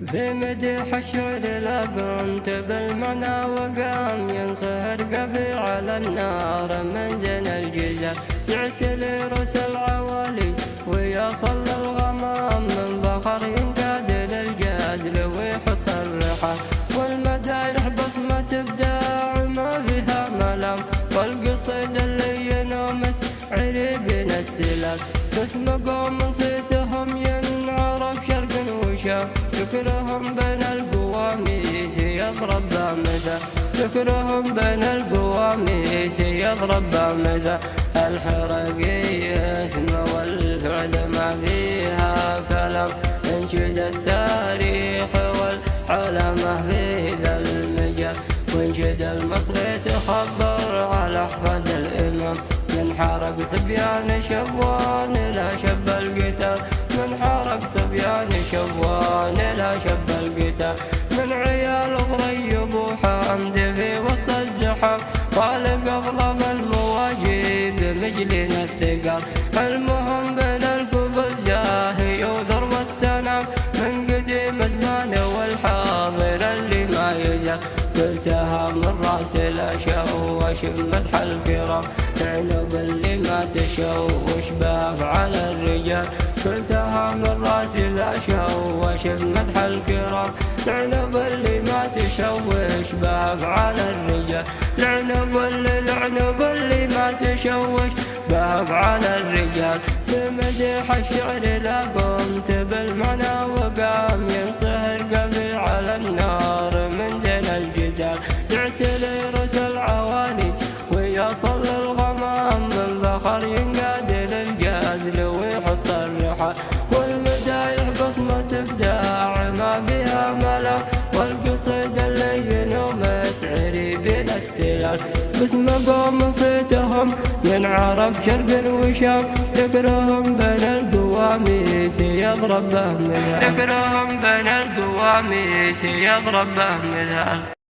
في مدح الشعر لقمت بالمعنى وقام ينصهر قفي على النار من زين الجزر يعتلي رؤوس العوالي ويصل الغمام من فخر ينقاد للجازل ويحط الرحى والمدايح بصمة ابداع ما فيها ملام والقصيد اللي ينومس عريبين السلال باسم قوم صيتهم ينعرف شرق وشام ذكرهم بين القواميس يضرب بامذا ذكرهم بين القواميس يضرب بامذا الحرقي اسمه والفعل ما فيها كلام انشد التاريخ والعلماء في ذا المجال وانشد المصري تخبر على احفاد الامام من حرق صبيان شبوان لا شب القتال من حرق صبيان شبوان لا شب القتال من عيال غريب وحامد في وسط الزحام طالب اغلب المواجيب مجلين الثقال المهم بين القبل زاهي وذروة سنام من قديم زمان والحاضر اللي ما يزال قلتها من راس الاشوش بمدح الكرام عنب اللي ما تشوش بافعال الرجال قلتها من راس الاشوش بمدح الكرام العنب اللي ما تشوش بافعال الرجال العنب اللي ما تشوش بافعال الرجال في مدح الشعر لا قمت بالمعنى وقام ينصهر قفي على النار من زين الجزال يعتلي رؤوس العوالي ويصل الغمام من فخر ينقاد للجازل ويحط الرحى والمدايح بصمة ابداع ما فيها ملام والقصيد اللي ينومس عريبين السلال باسم قوم صيتهم ينعرف شرق وشام ذكرهم بين القواميس يضرب به مثال ذكرهم بين القواميس يضرب به مثال.